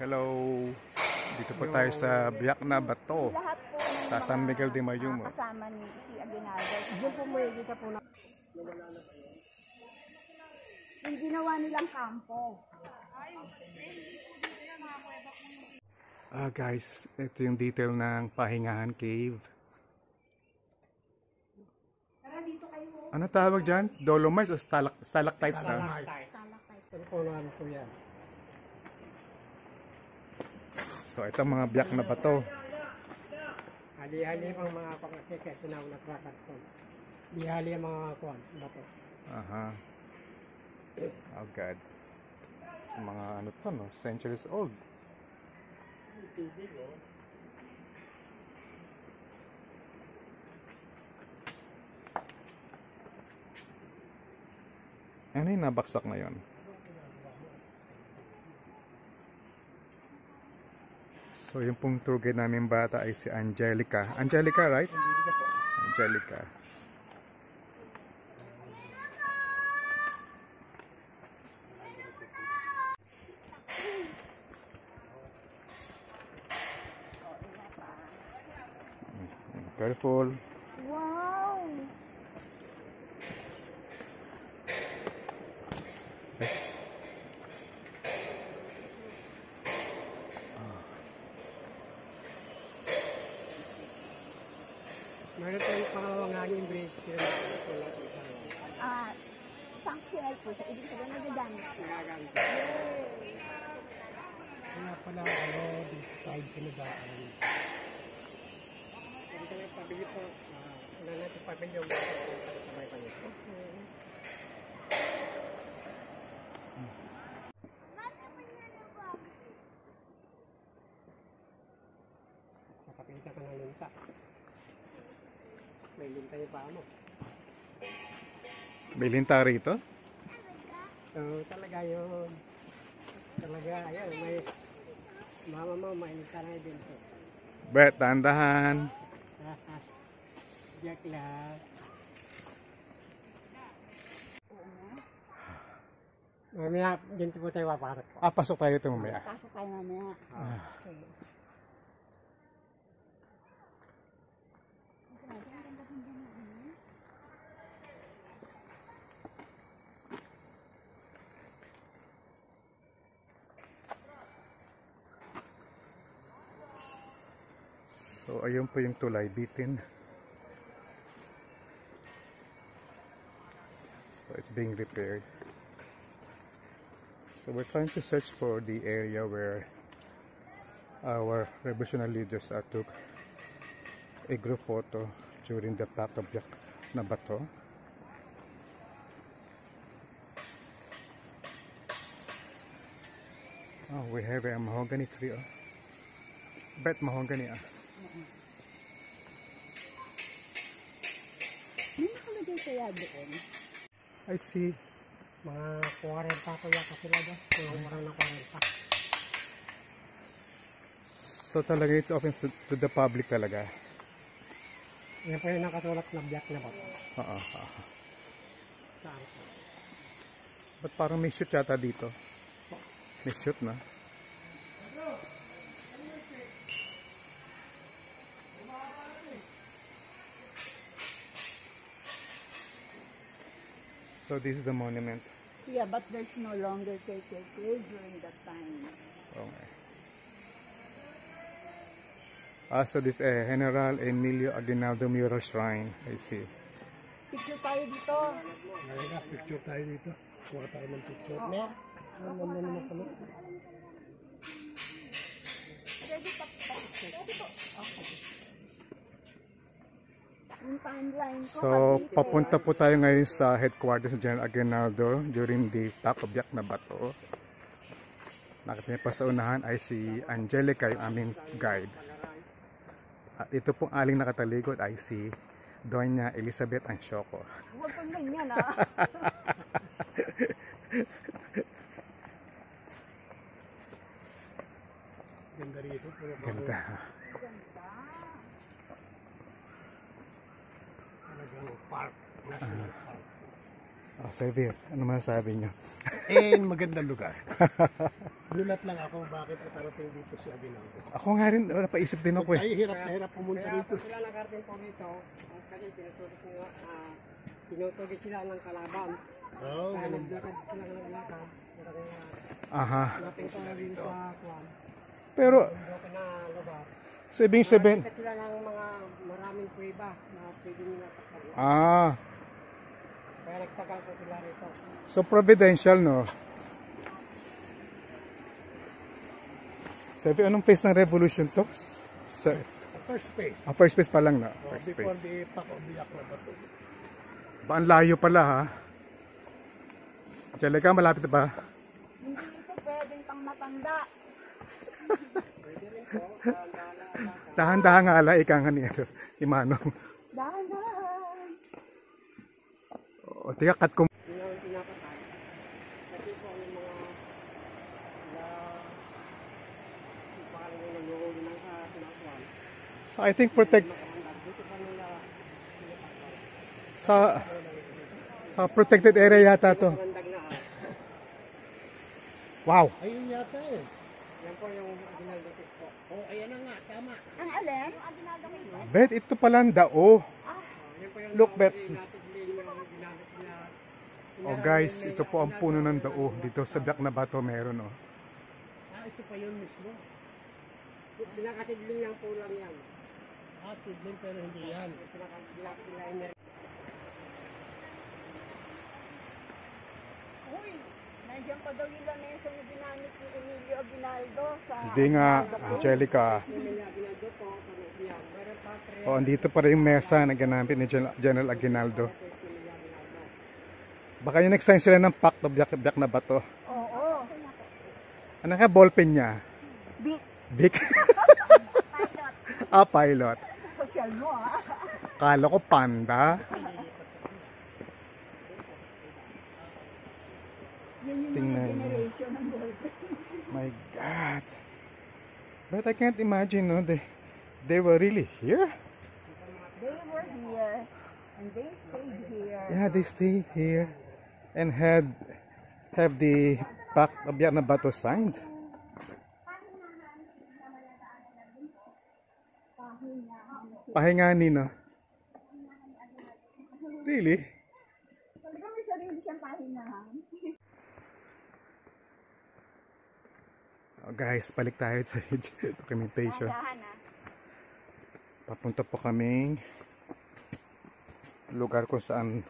Hello. Dito po tayo sa Biak na Bato, Lahat po ng sa San Miguel de Mayumo. kasama ni si Aguinaldo. Doon po may kita po na. Yung ginawa nilang kampo. Guys, ito yung detail ng Pahingahan Cave. Tara dito kayo. Ano tawag dyan? Dolomites o stalactites na? Ano po naman po yan? So ito mga biyak na bato. Hali-hali pang mga pangkakit na natrakat po. Hali-hali ang mga kuwan, bato. Aha. Oh God. Mga ano to no? Centuries old. Ano yung nabaksak na yun? So yung pong tour guide namin bata ay si Angelica. Angelica, right? Angelica. Careful. Wow! Meron tayong pangangangin bridge. Functional po. Sa ibig sabihin nagagamit. Nagagamit. Kaya pala this side pinagaan. Hindi kami pabili po. Wala natin pabili yung mga sabay pa nito. Nakapita ka ng linta. May linta yung paa mo. Bilinta rito? So talaga yun. Talaga, ayun, may mama mo, may linta na din po. Bet, dahan-dahan. Jack lang. Mamaya, dyan po tayo paparot po. Pasok tayo ito mamaya. Pasok tayo mamaya. Okay. So ayun po yung tulay bitin. So it's being repaired. So we're trying to search for the area where our revolutionary leaders took a group photo during the Plaque of Biak na Bato. Oh, we have a mahogany tree. Oh. Bet mahogany ah. May nakalagay kaya doon? I see. Mga 40 ko yata sila doon. Mga umurang na 40. So talaga it's open to the public talaga. Yan po yung nakatulak na Biak na bato. Oo. Saan po? But parang may shoot yata dito. May shoot na. So this is the monument. Yeah, but there's no longer KKK during that time. Okay. So this General Emilio Aguinaldo Mural Shrine. I see. Picture tayo dito. Ngayon picture tayo dito. Kuha tayo ng picture. Ano naman kami? Ready pa po. Ready po. Okay. Yung timeline ko. So papunta po tayo ngayon sa headquarters ni General Aguinaldo during the Plaque of Biak na Bato. Nakita niyo pa sa unahan ay si Angelica, yung aming guide. At ito pong aling nakatalikod ay si Doña Elizabeth Ansioco. Huwag kang ganyan ah. Ganda rito. Ganda. Talagang park. National park. Oh, Xavier, ano masasabi niyo? Magandang lugar. Gulat lang ako bakit natarating dito si Aguinaldo. Ako nga rin, napaisip din ako eh. Ay, hirap na hirap pumunta Kaya dito. kung sila nakarating po dito, kasi tinutugis sila ng kalaban. Oo, Kaya ganun. naglakad sila ng lakad. Aha. Nating ko rin sa kwan. Pero, Dito na lugar. sa ibig sabihin, Nakita sila ng mga maraming kuweba na pwede nila takpan. ah, Kaya nagtagal po sila rito. so providential, no? Sabi, anong phase ng revolution to? Sa, First phase. first phase pa lang, no? First Before phase. the Pac of Biak na bato. Ba, ang layo pala, ha? Angelica, malapit ba? Hindi ito pwedeng pang matanda. Dahan-dahan nga ala, ika nga niya, Imanong. Dahan-dahan. O, tiga, cut ko. Yun ang pinapatay. Kasi po yung mga parang yung nangyuri ng kinakwan. So, I think protect, Dito pa nila sa protected area yata to. mandag na Wow. Ayun yata eh. Yan po yung Aguinaldo po. Oh, ayan na nga, tama. Ang alin? Bet, ito pala ang dao. Yan po yung Look, Bet. natin din yung ginamit nila. Oh guys, ito po ang puno ng dao. Dito sa Biak na Bato meron, oh. Ito pa yun mismo. Pinakatidling lang po lang yan. Sidling pero hindi yan. Pinakatidling. Uy, nandiyan pa daw yung lamesa na ginamit ni Emilio Aguinaldo sa... Hindi nga, Angelica. Aguinaldo po. Yan. Meron pa tre. Oh, andito pa rin yung mesa na ginamit ni General Aguinaldo. Baka yung next time sila ng Pact of Biak na Bato. Oo. Ano ka, ballpen niya? Big Big? Pilot. social mo, ha? Kala ko panda. Yan yung Tingnan mga mo. generation ng ballpen. My God. But I can't imagine, no? They were really here? They were here, and they stayed here. Yeah, they stayed here and have the Pact of Biak na Bato signed. Pahinganin, no? Really? Talaga may sarili siyang pahingahan. Oh, guys, balik tayo sa documentation. Dahan, ha? Papunta po kaming lugar kung saan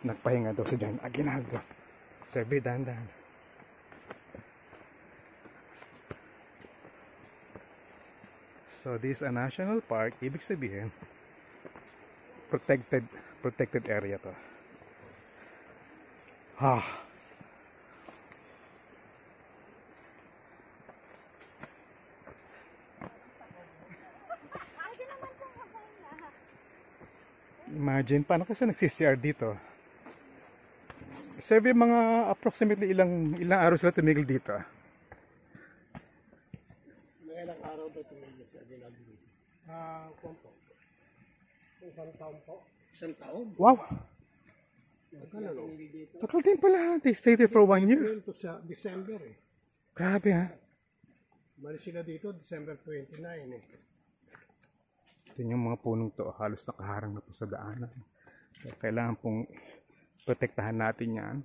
nagpahinga daw si John Aguinaldo. Survey, dahan-dahan. So this is a national park. Ibig sabihin protected area to. Imagine, paano kasi nag-CCR dito? Survey, mga approximately ilang araw sila tumigil dito. May ilang araw daw tumigil si Aguinaldo dito. Kung po. Isang taon po. Isang taon? Wow! Ano? Tagal din pala. They stayed there for 1 year. Ito sa December eh. Grabe, ha? Bali sila dito December 29 eh. Ito yung mga punong to. Halos nakaharang na po sa daanan. Kaya kailangan pong protektahan natin yan.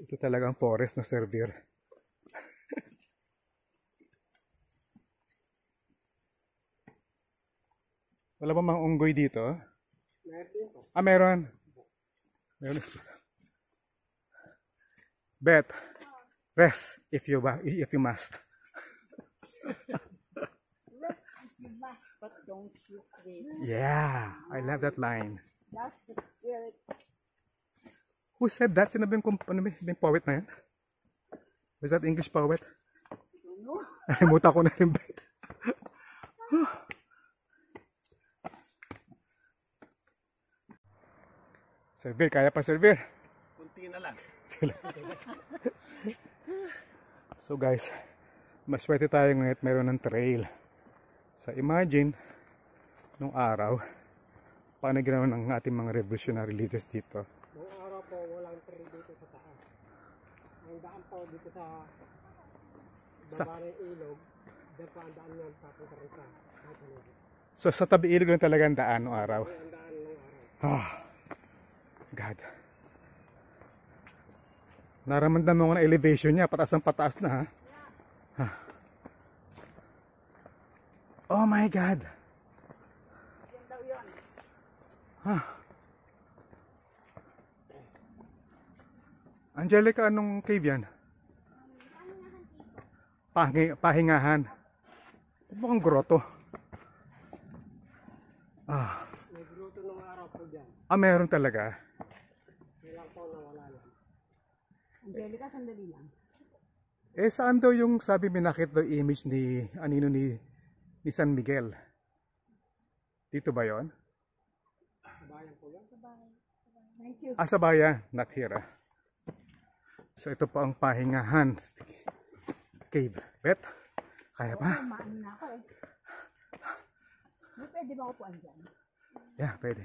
Ito talagang forest na Servir. Wala ba mga unggoy dito? Meron. Meron. Bet. Rest if you must. Rest if you must, but don't you quit. Yeah, I love that line. That's the spirit. Who said that? Sino ba yung poet na yan? Was that English poet? Ano? Nalimutan ko na rin, Bet. Servir, kaya pa servir. Kunti na lang. So guys, maswerte tayo ngayon at meron ng trail. So imagine, nung araw, paano ginawa ng ating mga revolutionary leaders dito. Noong araw po, walang trail dito sa taas. Ang daan po dito sa baba ng ilog, dyan po ang daan yan papunta rin sa ilog. So sa tabi ilog lang talaga ang daan nung araw. Ang daan ng araw. Ah, God. Nararamdaman mo na elevation niya, pataas ng pataas na ha. Ah. Oh my God. Yan daw yun. Ah. Angelica, anong cave yan? Pahingahan. Mukhang grotto. Ah. May gruto nung araw po dyan. Ah, meron talaga. Kailang po na wala lang. Angelica, sandali lang. Eh, saan daw yung sabi minakit daw image ni Anino ni San Miguel? Dito ba yon? Bayan po yan. Thank you. Ah, sa bayan. Not here. Ah. So, ito po ang pahingahan. Cave. Bet? Kaya pa? Maano na ako eh. May pwede ba upuan dyan? Yeah, pwede.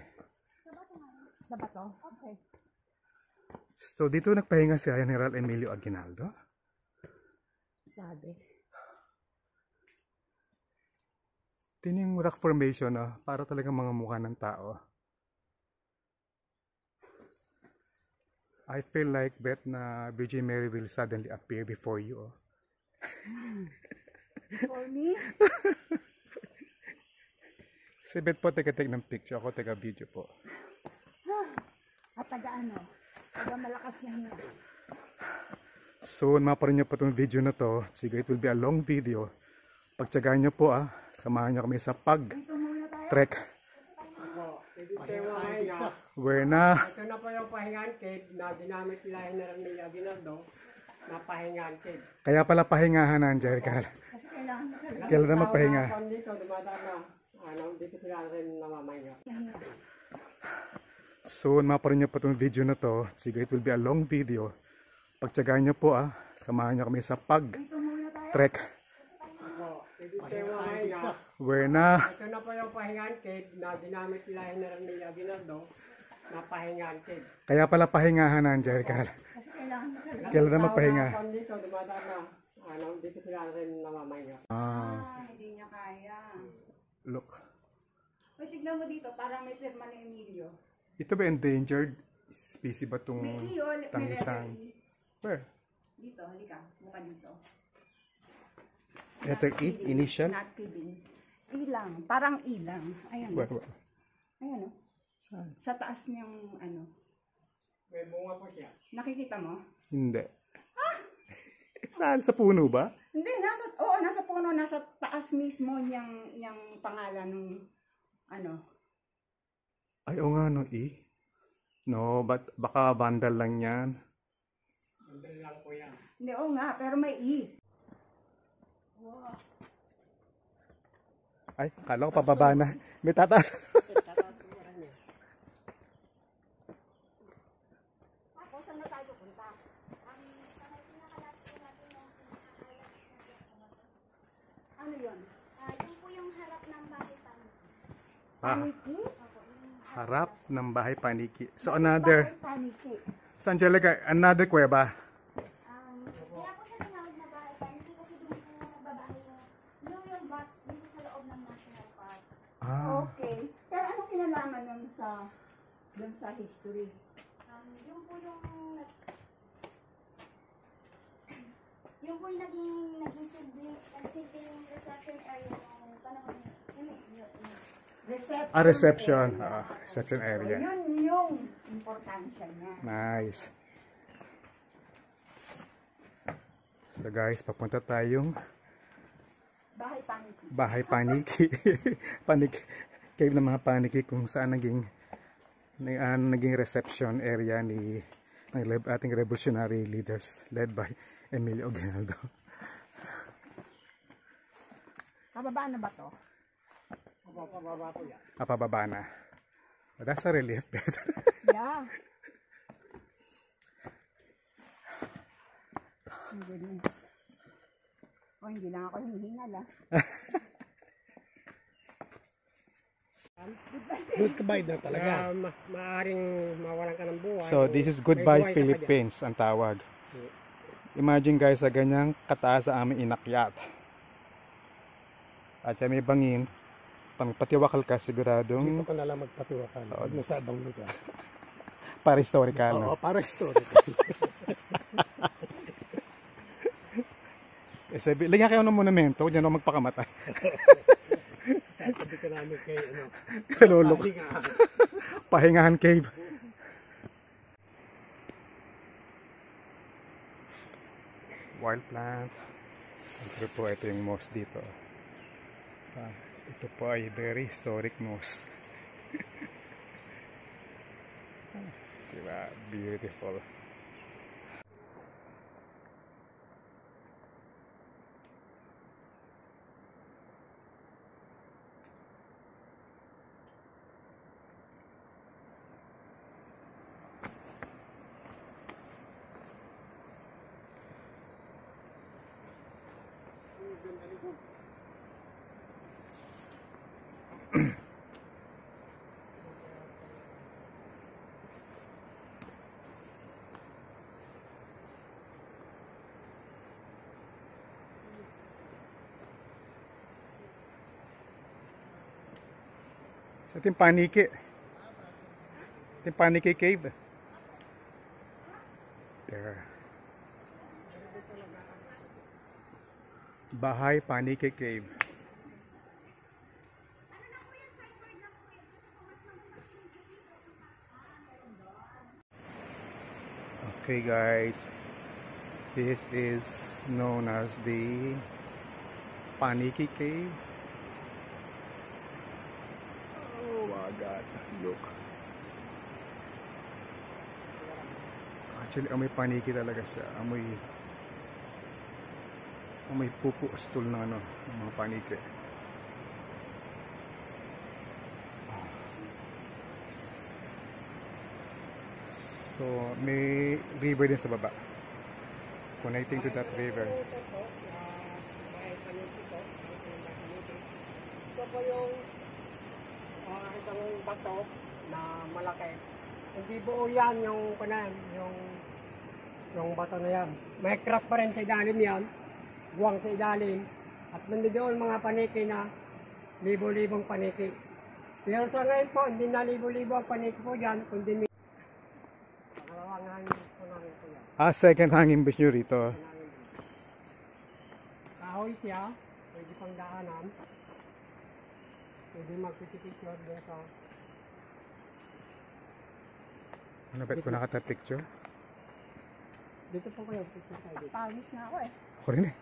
Sa bato? Okay. So, dito nagpahinga si General Emilio Aguinaldo. Sabi. Ito yung rock formation, no? Para talagang mga mukha ng tao. I feel like, Bet, na Virgin Mary will suddenly appear before you. Oh. For me? Si Bet po, taga-take ng picture. Ako, taga-video po. At taga ano? Taga malakas na hinga. Soon, maparin nyo po itong video na to. Sige, it will be a long video. Pagtsagaan nyo po, samahan nyo kami sa pag-trek. Pwede tayo mahinga. Where na? Ito na po yung pahingaan cave na ginamit nila General Emilio Aguinaldo na pahingaan cave. Kaya pala pahingahan na, Angelica. Kasi kailangan mo talaga. Kailan na magpahinga? Dito, dumadaan na. Dito sila rin namamahinga. Soon, maparin nyo po itong video na to. Sige, it will be a long video. Pagtsagaan nyo po, samahan nyo kami sa pag-trek. Pwede tayo mahinga. Where na? Ito na po yung pahingaan cave na ginamit nila General Emilio Aguinaldo na pahingaan cave. Kaya pala pahingahan na, Angelica. Kasi kailangan mo talaga. Kailan na magpahinga? Dito, dumadaan na. Dito sila rin namamahinga. Hindi niya kaya. Look. Uy, tignan mo dito, parang may pirma ni Emilio. Ito ba endangered species ba itong May iyo, may tangisang? letter E. Where? Dito, halika. Buka dito. Letter E? Initial? Not kidding. Ilang. Parang ilang. Ayan. Where? Ayan o. Saan? Sa taas niyang ano. May bunga po siya. Nakikita mo? Hindi. Saan? Sa puno ba? Hindi, nasa puno, nasa taas mismo niyang pangalan ng ano. Ay, o nga, no, E. No, baka vandal lang yan. Mandal lang po yan. Hindi, oo nga, pero may E. Wow. Ay, kala ko pababa na. May tataas. Ako, saan na tayo punta? Pinaka-last po natin yung ano yun? Yung po yung harap ng bahay paniki. Paniki? Harap ng bahay paniki. So, another. Bakit paniki? So, Angelica, another kuweba. Kaya po siya tinawag na bahay paniki kasi doon po nagbabahay yung bats dito sa loob ng National Park. Ah, Okay. Pero anong kinalaman nun sa history? Yung po yung naging silbing reception area ng panahon Reception. reception area. Yun yung importansya niya. Nice. So guys, papunta tayong Bahay paniki. bahay paniki. Cave ng mga paniki kung saan naging reception area ng ating revolutionary leaders led by Emilio Aguinaldo. Kababaan na ba to? Pababa po yan. Pababa na. Oh, that's a relief. Yeah. Oh, goodness. Oh, hindi lang ako hinihingal ah. Goodbye na talaga. Maaring mawalan ka ng buhay. So o this is may Goodbye buhay ka pa Philippines ang tawag. Imagine guys, sa ganyang kataas sa aming inakyat. At yan may bangin. Pang patiwakal ka siguradong Dito ka na lang magpatiwakan. Huwag mo sa ibang lugar. para historical. Oo, No? para story. Sabi, lagyan kayo ng monumento, huwag nyo magpakamatay. Sabi ka namin kay ano. Kalulok. Sabi nga. Pahingahan cave. Wild plant. Ito po, ito yung moss dito. Ito po ay very historic moss. Diba? Beautiful. So, ito yung Paniki. Ito yung Paniki Cave. There. Bahay Paniki Cave. Okay guys, this is known as the Paniki Cave. Oh my god, look. Actually, amoy paniki talaga siya. Amoy pupo stool ng ano, ng mga paniki. So, may river din sa baba. Connecting to that river. Ito po yung isang bato na malaki. Hindi buo yan yung kanan, yung bato na yan. May crack pa rin sa ilalim yan. Buwang sa ilalim. At nandoon mga paniki na libo-libong paniki. Pero sa ngayon po, hindi na libo-libo ang paniki po dyan, kundi pangalawang hangin po namin po yan. Second hanging bridge nyo rito. Kahoy siya, pwede pang daanan. Pwede magpipicture doon sa... Ano ba ito nakata-picture? Dito po kayo, picture tayo dito. Pawis na ako eh. Ako rin eh.